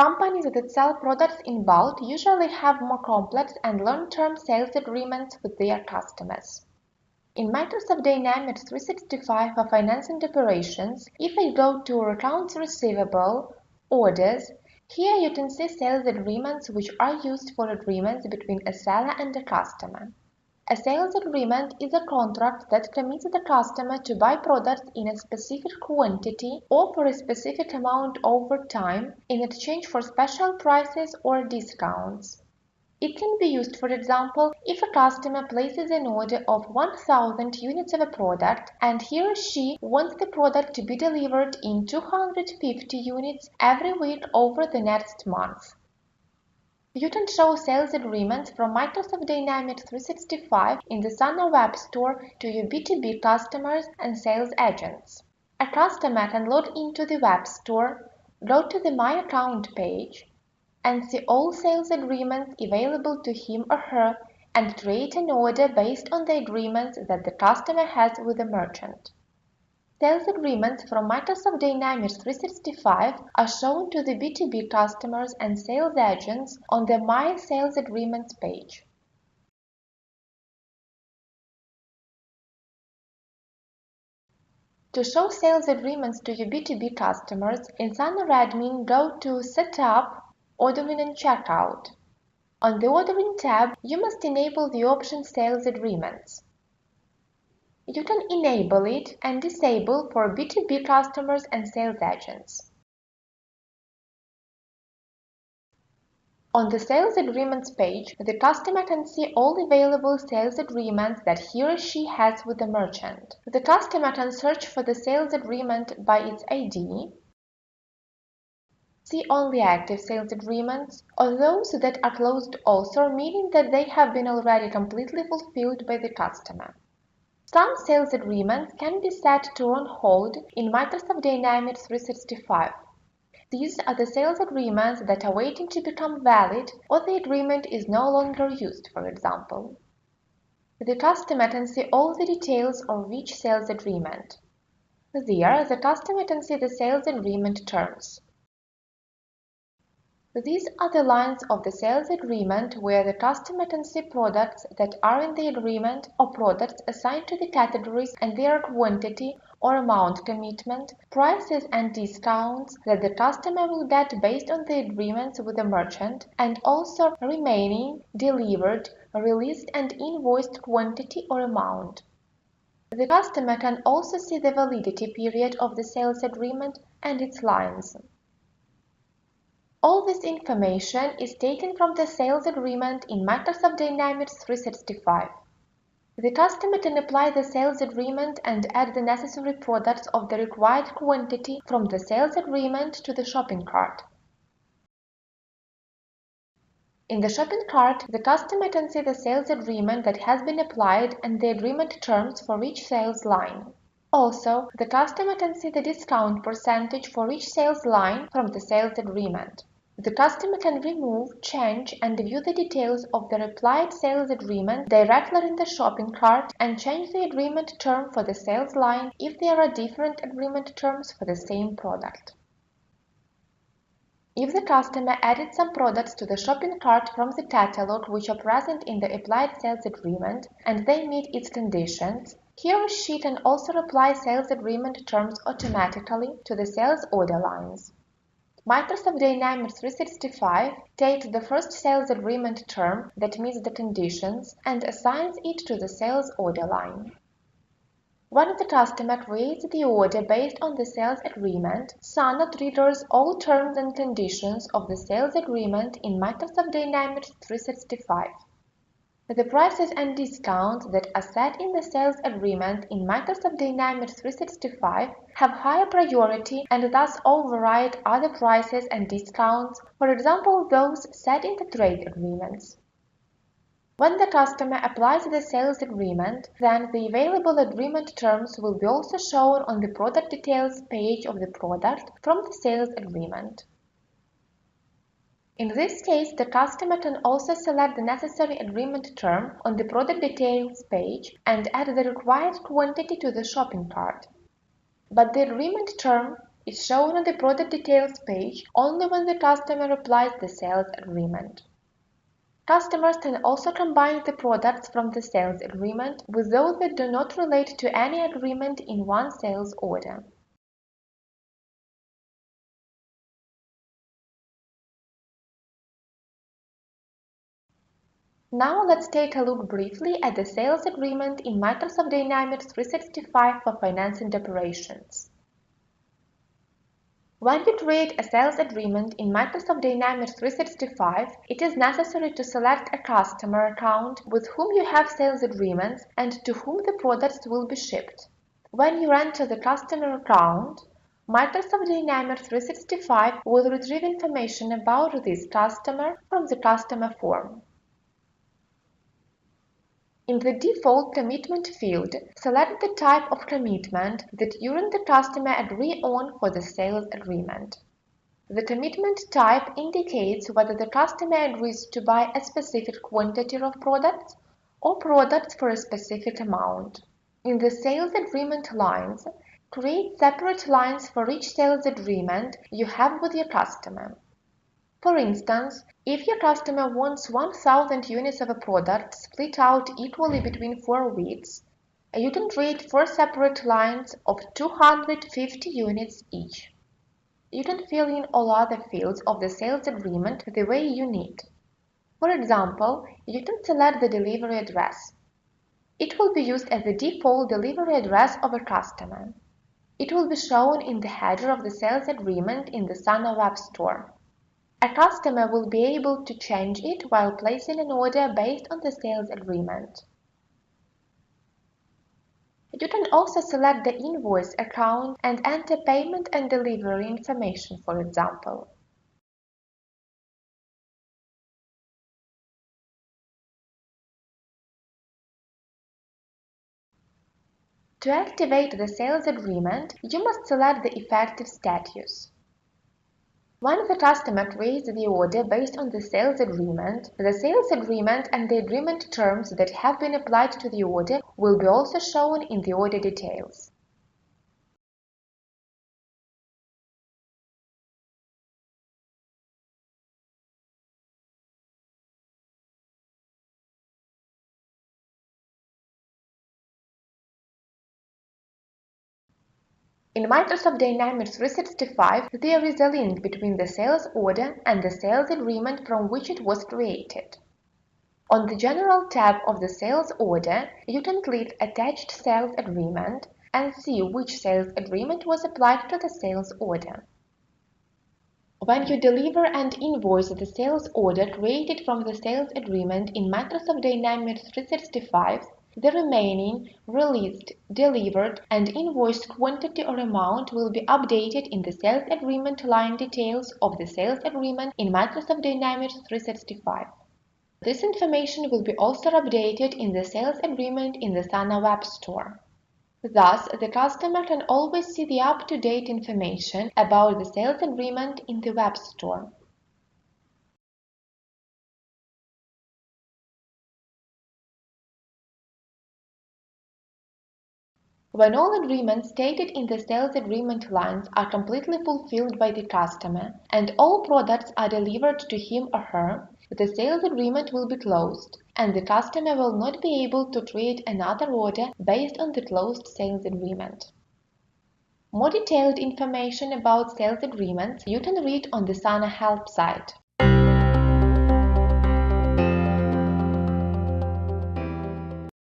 Companies that sell products in bulk usually have more complex and long-term sales agreements with their customers. In Microsoft Dynamics 365 for finance and operations, if I go to Accounts Receivable, Orders, here you can see sales agreements which are used for agreements between a seller and a customer. A sales agreement is a contract that commits the customer to buy products in a specific quantity or for a specific amount over time in exchange for special prices or discounts. It can be used, for example, if a customer places an order of 1,000 units of a product and he or she wants the product to be delivered in 250 units every week over the next month. You can show sales agreements from Microsoft Dynamics 365 in the Sana Web Store to your B2B customers and sales agents. A customer can log into the Web Store, go to the My Account page, and see all sales agreements available to him or her and create an order based on the agreements that the customer has with the merchant. Sales agreements from Microsoft Dynamics 365 are shown to the B2B customers and sales agents on the My Sales Agreements page. To show sales agreements to your B2B customers, in Sana Admin, go to Setup, Ordering and Checkout. On the Ordering tab, you must enable the option Sales Agreements. You can enable it and disable for B2B customers and sales agents. On the Sales Agreements page, the customer can see all available sales agreements that he or she has with the merchant. The customer can search for the sales agreement by its ID, see only active sales agreements, or those that are closed also, meaning that they have been already completely fulfilled by the customer. Some sales agreements can be set to on hold in Microsoft Dynamics 365. These are the sales agreements that are waiting to become valid or the agreement is no longer used, for example. The customer can see all the details of each sales agreement. There, the customer can see the sales agreement terms. These are the lines of the sales agreement where the customer can see products that are in the agreement or products assigned to the categories and their quantity or amount commitment, prices and discounts that the customer will get based on the agreements with the merchant, and also remaining, delivered, released and invoiced quantity or amount. The customer can also see the validity period of the sales agreement and its lines. All this information is taken from the sales agreement in Microsoft Dynamics 365. The customer can apply the sales agreement and add the necessary products of the required quantity from the sales agreement to the shopping cart. In the shopping cart, the customer can see the sales agreement that has been applied and the agreement terms for each sales line. Also, the customer can see the discount percentage for each sales line from the sales agreement. The customer can remove, change, and view the details of the applied sales agreement directly in the shopping cart and change the agreement term for the sales line if there are different agreement terms for the same product. If the customer added some products to the shopping cart from the catalog which are present in the applied sales agreement and they meet its conditions, he or she can also apply sales agreement terms automatically to the sales order lines. Microsoft Dynamics 365 takes the first sales agreement term that meets the conditions and assigns it to the sales order line. When the customer creates the order based on the sales agreement, Sana triggers all terms and conditions of the sales agreement in Microsoft Dynamics 365. The prices and discounts that are set in the sales agreement in Microsoft Dynamics 365 have higher priority and thus override other prices and discounts, for example those set in the trade agreements. When the customer applies the sales agreement, then the available agreement terms will be also shown on the product details page of the product from the sales agreement. In this case, the customer can also select the necessary agreement term on the product details page and add the required quantity to the shopping cart. But the agreement term is shown on the product details page only when the customer applies the sales agreement. Customers can also combine the products from the sales agreement with those that do not relate to any agreement in one sales order. Now let's take a look briefly at the sales agreement in Microsoft Dynamics 365 for finance and operations. When you create a sales agreement in Microsoft Dynamics 365, it is necessary to select a customer account with whom you have sales agreements and to whom the products will be shipped. When you enter the customer account, Microsoft Dynamics 365 will retrieve information about this customer from the customer form. In the default commitment field, select the type of commitment that you and the customer agree on for the sales agreement. The commitment type indicates whether the customer agrees to buy a specific quantity of products or products for a specific amount. In the sales agreement lines, create separate lines for each sales agreement you have with your customer. For instance, if your customer wants 1,000 units of a product split out equally between 4 weeks, you can create 4 separate lines of 250 units each. You can fill in all other fields of the sales agreement the way you need. For example, you can select the delivery address. It will be used as the default delivery address of a customer. It will be shown in the header of the sales agreement in the SANA Web Store. A customer will be able to change it while placing an order based on the sales agreement. You can also select the invoice account and enter payment and delivery information, for example. To activate the sales agreement, you must select the effective status. When the customer creates the order based on the sales agreement and the agreement terms that have been applied to the order will be also shown in the order details. In Microsoft Dynamics 365, there is a link between the sales order and the sales agreement from which it was created. On the General tab of the sales order, you can click Attached Sales Agreement and see which sales agreement was applied to the sales order. When you deliver and invoice the sales order created from the sales agreement in Microsoft Dynamics 365, the remaining, released, delivered, and invoiced quantity or amount will be updated in the sales agreement line details of the sales agreement in Microsoft Dynamics 365. This information will be also updated in the sales agreement in the SANA Web Store. Thus, the customer can always see the up-to-date information about the sales agreement in the Web Store. When all agreements stated in the sales agreement lines are completely fulfilled by the customer and all products are delivered to him or her, the sales agreement will be closed, and the customer will not be able to create another order based on the closed sales agreement. More detailed information about sales agreements you can read on the SANA help site.